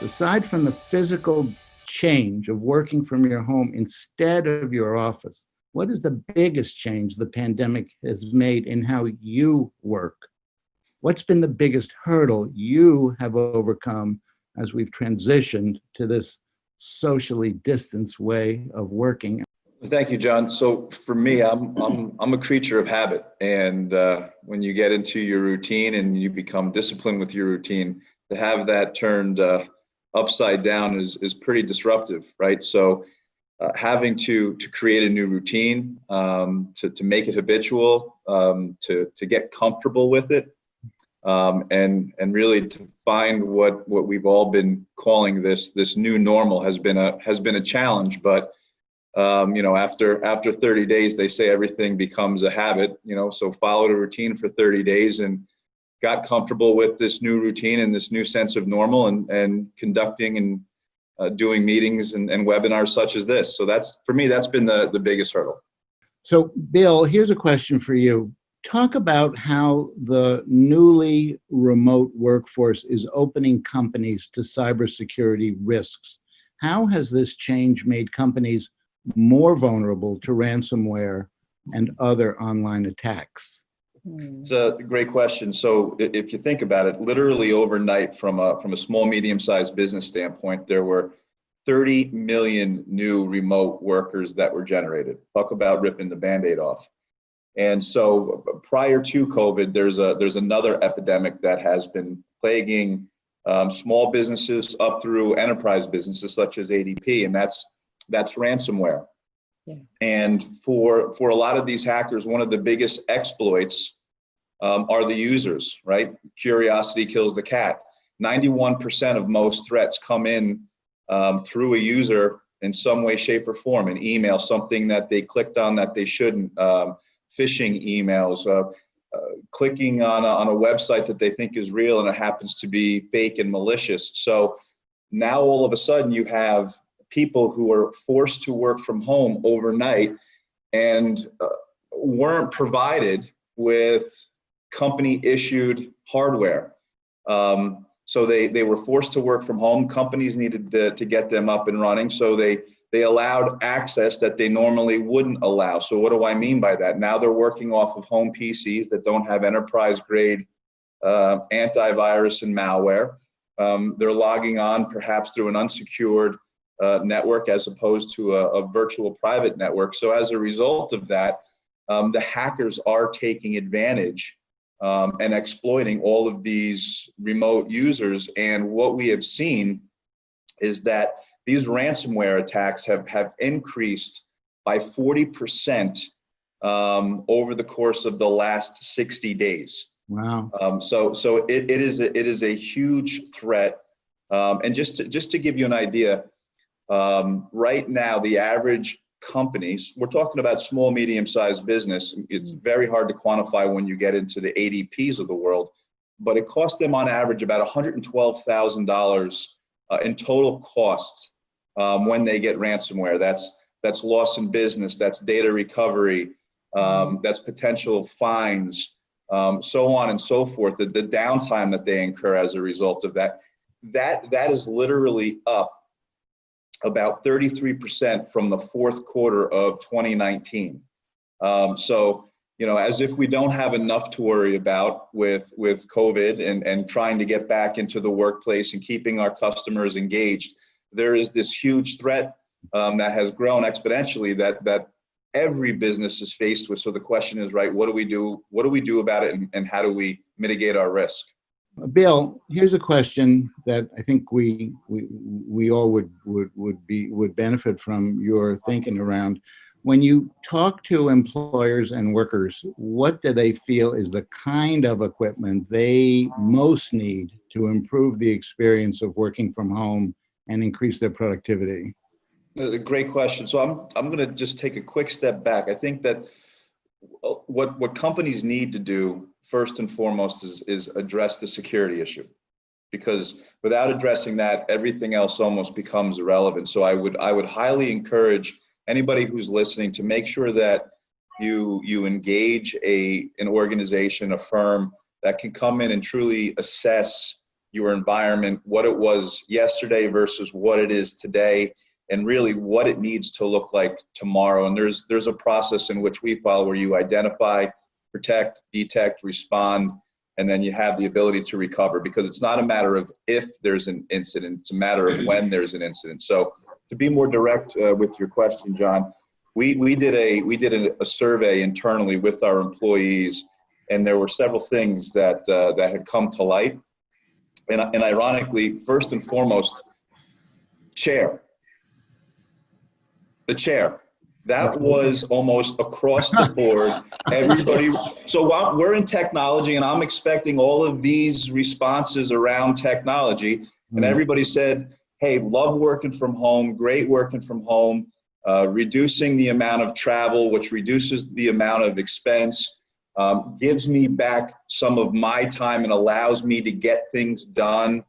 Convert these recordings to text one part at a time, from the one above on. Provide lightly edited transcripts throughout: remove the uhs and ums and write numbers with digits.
Aside from the physical change of working from your home instead of your office, what is the biggest change the pandemic has made in how you work? What's been the biggest hurdle you have overcome as we've transitioned to this socially distanced way of working? Thank you, John. So for me, I'm a creature of habit, and when you get into your routine and you become disciplined with your routine, to have that turned upside down is pretty disruptive, right? So having to create a new routine, to make it habitual, to get comfortable with it, and really to find what we've all been calling this new normal has been a challenge. But after 30 days, they say everything becomes a habit. So followed a routine for 30 days and got comfortable with this new routine and this new sense of normal, and conducting and doing meetings and webinars such as this. So for me, that's been the biggest hurdle. So Bill, here's a question for you. Talk about how the newly remote workforce is opening companies to cybersecurity risks. How has this change made companies more vulnerable to ransomware and other online attacks? It's a great question. So if you think about it, literally overnight, from a small, medium-sized business standpoint, there were 30 million new remote workers that were generated. Talk about ripping the Band-Aid off. And so prior to COVID, there's another epidemic that has been plaguing small businesses up through enterprise businesses such as ADP, and that's ransomware. Yeah. And for a lot of these hackers, one of the biggest exploits are the users, right? Curiosity kills the cat. 91% of most threats come in through a user in some way, shape, or form. An email, something that they clicked on that they shouldn't, phishing emails, clicking on a website that they think is real and it happens to be fake and malicious. So now all of a sudden you have people who are forced to work from home overnight and weren't provided with company issued hardware. So they were forced to work from home. Companies needed to get them up and running. So they allowed access that they normally wouldn't allow. So what do I mean by that? Now they're working off of home PCs that don't have enterprise grade antivirus and malware. They're logging on perhaps through an unsecured network as opposed to a virtual private network. So as a result of that, the hackers are taking advantage and exploiting all of these remote users. And what we have seen is that these ransomware attacks have increased by 40% over the course of the last 60 days. Wow. So it is a huge threat. And just to give you an idea, right now, the average companies, we're talking about small, medium-sized business. It's very hard to quantify when you get into the ADPs of the world, but it costs them on average about $112,000 in total costs when they get ransomware. That's loss in business, that's data recovery, that's potential fines, so on and so forth. The downtime that they incur as a result of that is literally up about 33% from the fourth quarter of 2019. So, as if we don't have enough to worry about with COVID and trying to get back into the workplace and keeping our customers engaged, there is this huge threat that has grown exponentially that every business is faced with. So the question is, right, what do we do? What do we do about it, and how do we mitigate our risk? Bill, here's a question that I think we all would benefit from your thinking around. When you talk to employers and workers, what do they feel is the kind of equipment they most need to improve the experience of working from home and increase their productivity? A great question. So I'm going to just take a quick step back. I think that what companies need to do first and foremost is address the security issue, because without addressing that, everything else almost becomes irrelevant. So I would highly encourage anybody who's listening to make sure that you engage an organization, a firm that can come in and truly assess your environment, what it was yesterday versus what it is today, and really what it needs to look like tomorrow. And there's a process in which we follow where you identify, protect, detect, respond, and then you have the ability to recover, because it's not a matter of if there's an incident, it's a matter of when there's an incident. So to be more direct with your question, John, we did a survey internally with our employees, and there were several things that had come to light. And ironically, first and foremost, the chair. That was almost across the board. Everybody. So while we're in technology, and I'm expecting all of these responses around technology, and everybody said, hey, love working from home, great working from home, reducing the amount of travel, which reduces the amount of expense, gives me back some of my time and allows me to get things done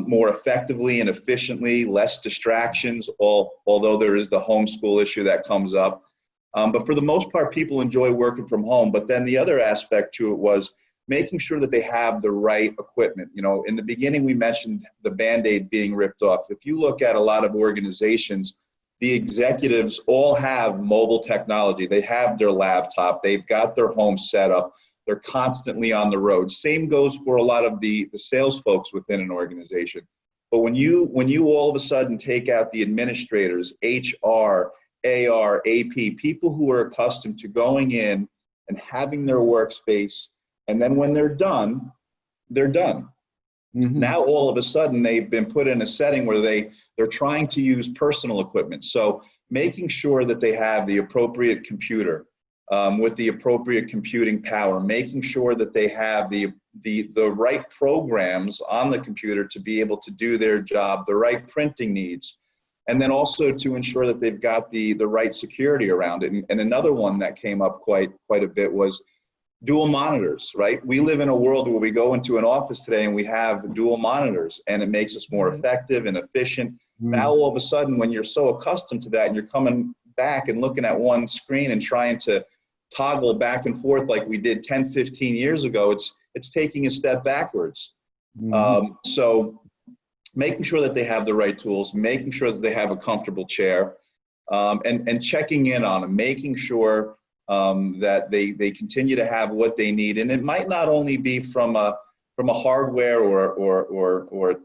more effectively and efficiently, less distractions, although there is the homeschool issue that comes up. But for the most part, people enjoy working from home. But then the other aspect to it was making sure that they have the right equipment. You know, in the beginning, we mentioned the Band-Aid being ripped off. If you look at a lot of organizations, the executives all have mobile technology. They have their laptop. They've got their home set up. They're constantly on the road. Same goes for a lot of the sales folks within an organization. But when you all of a sudden take out the administrators, HR, AR, AP, people who are accustomed to going in and having their workspace, and then when they're done, they're done. Mm-hmm. Now all of a sudden they've been put in a setting where they're trying to use personal equipment. So making sure that they have the appropriate computer with the appropriate computing power, making sure that they have the right programs on the computer to be able to do their job, the right printing needs, and then also to ensure that they've got the right security around it. And another one that came up quite a bit was dual monitors, right? We live in a world where we go into an office today and we have dual monitors, and it makes us more effective and efficient. Now, all of a sudden, when you're so accustomed to that and you're coming back and looking at one screen and trying to toggle back and forth like we did 10, 15 years ago, it's taking a step backwards. So making sure that they have the right tools, making sure that they have a comfortable chair, and checking in on them, making sure that they continue to have what they need. And it might not only be from a hardware or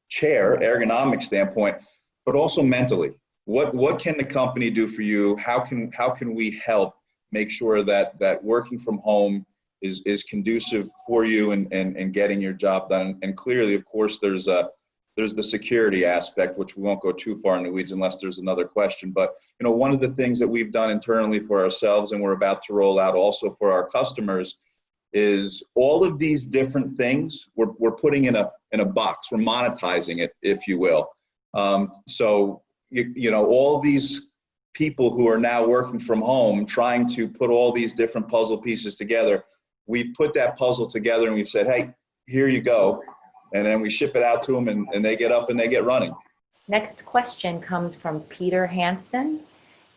chair ergonomic standpoint, but also mentally. What can the company do for you? How can we help make sure that working from home is conducive for you and getting your job done? And clearly, of course, there's the security aspect, which we won't go too far in the weeds unless there's another question. But you know, one of the things that we've done internally for ourselves, and we're about to roll out also for our customers, is all of these different things we're putting in a box. We're monetizing it, if you will. So you know, all these people who are now working from home, trying to put all these different puzzle pieces together, we've put that puzzle together and we've said, hey, here you go. And then we ship it out to them, and they get up and they get running. Next question comes from Peter Hansen.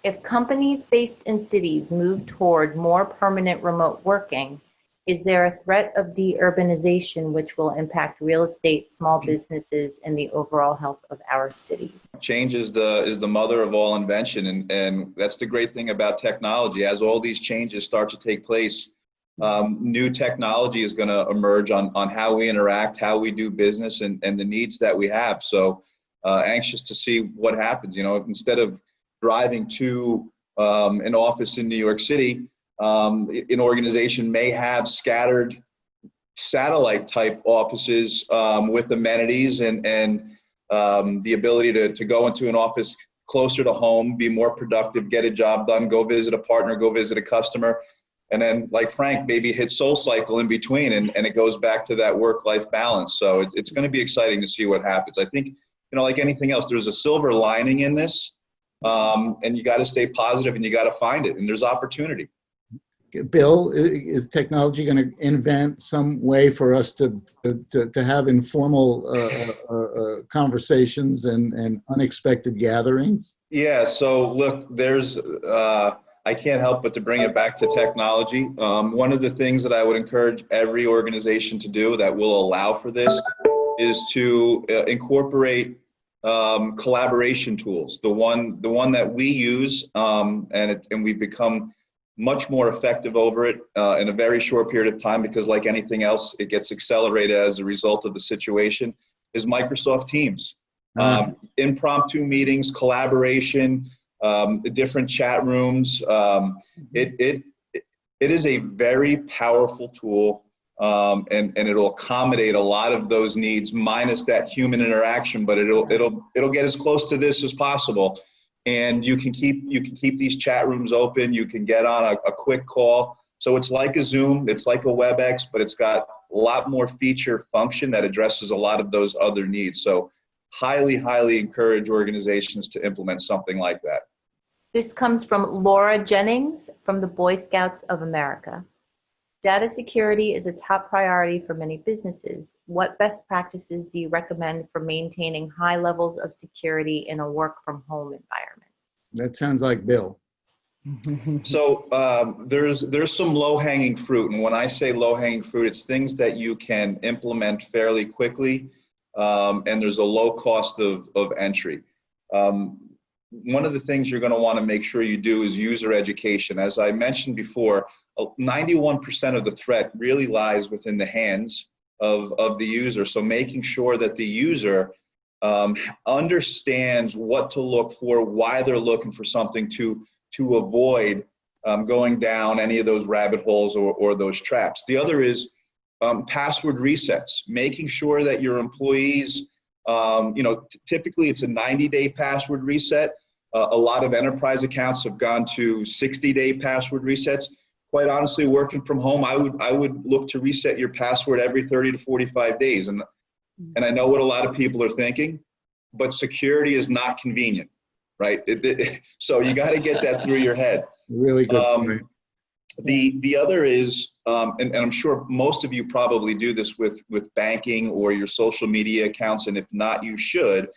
If companies based in cities move toward more permanent remote working, is there a threat of deurbanization which will impact real estate, small businesses, and the overall health of our cities? Change is the mother of all invention, and that's the great thing about technology. As all these changes start to take place, new technology is going to emerge on how we interact, how we do business, and the needs that we have. So anxious to see what happens. You know, instead of driving to an office in New York City, an organization may have scattered satellite type offices with amenities and the ability to go into an office closer to home, be more productive, get a job done, go visit a partner, go visit a customer. And then, like Frank, maybe hit Soul Cycle in between, and it goes back to that work-life balance. So it's going to be exciting to see what happens. I think, you know, like anything else, there's a silver lining in this, and you got to stay positive, and you got to find it, and there's opportunity. Bill, is technology going to invent some way for us to have informal conversations and unexpected gatherings? Yeah. So look, there's. I can't help but to bring it back to technology. One of the things that I would encourage every organization to do that will allow for this is to incorporate collaboration tools. The one that we use, and we've become much more effective over it in a very short period of time, because like anything else, it gets accelerated as a result of the situation, is Microsoft Teams. Impromptu meetings, collaboration, different chat rooms. It is a very powerful tool, and it'll accommodate a lot of those needs, minus that human interaction, but it'll get as close to this as possible. And you can keep these chat rooms open. You can get on a quick call. So it's like a Zoom, it's like a WebEx, but it's got a lot more feature function that addresses a lot of those other needs. So highly, highly encourage organizations to implement something like that. This comes from Laura Jennings from the Boy Scouts of America. Data security is a top priority for many businesses. What best practices do you recommend for maintaining high levels of security in a work from home environment? That sounds like Bill. So there's some low-hanging fruit. And when I say low-hanging fruit, it's things that you can implement fairly quickly, and there's a low cost of entry. One of the things you're going to want to make sure you do is user education. As I mentioned before, 91% of the threat really lies within the hands of the user. So making sure that the user understands what to look for, why they're looking for something, to avoid going down any of those rabbit holes or those traps. The other is password resets, making sure that your employees, typically it's a 90-day password reset. A lot of enterprise accounts have gone to 60-day password resets. Quite honestly, working from home, I would look to reset your password every 30 to 45 days. And I know what a lot of people are thinking, but security is not convenient, right? So you got to get that through your head. Really good point. The other is, and I'm sure most of you probably do this with banking or your social media accounts, and if not, you should,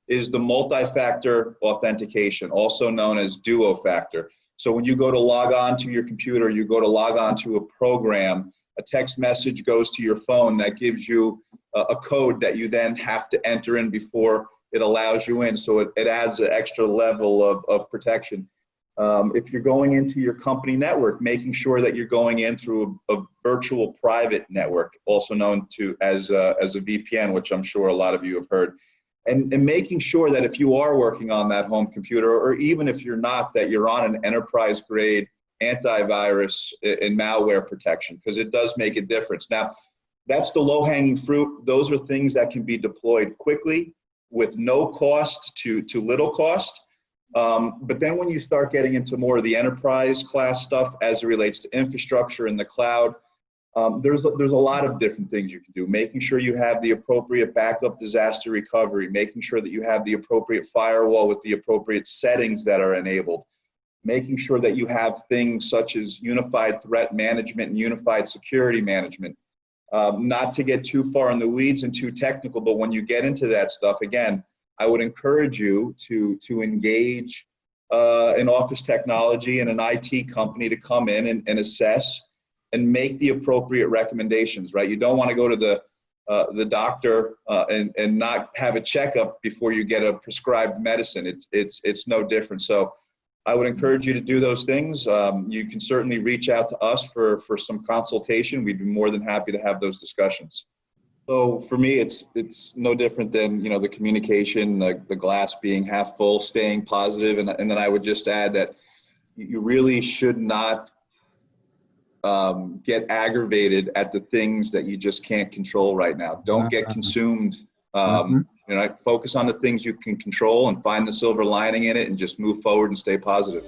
is the multi-factor authentication, also known as duo factor. So when you go to log on to your computer, you go to log on to a program, a text message goes to your phone that gives you a code that you then have to enter in before it allows you in. So it adds an extra level of protection. If you're going into your company network, making sure that you're going in through a virtual private network, also known as a VPN, which I'm sure a lot of you have heard. And making sure that if you are working on that home computer, or even if you're not, that you're on an enterprise grade antivirus and malware protection, because it does make a difference. Now, that's the low-hanging fruit. Those are things that can be deployed quickly with no cost to little cost. But then when you start getting into more of the enterprise class stuff as it relates to infrastructure in the cloud, there's a lot of different things you can do. Making sure you have the appropriate backup disaster recovery, making sure that you have the appropriate firewall with the appropriate settings that are enabled, making sure that you have things such as unified threat management and unified security management. Not to get too far in the weeds and too technical, but when you get into that stuff, again, I would encourage you to engage an office technology and an IT company to come in and assess and make the appropriate recommendations, right? You don't want to go to the doctor and not have a checkup before you get a prescribed medicine. It's no different. So I would encourage you to do those things. You can certainly reach out to us for some consultation. We'd be more than happy to have those discussions. So for me, it's no different than, the communication, the glass being half full, staying positive. And then I would just add that you really should not get aggravated at the things that you just can't control right now. Don't get consumed. Focus on the things you can control and find the silver lining in it and just move forward and stay positive.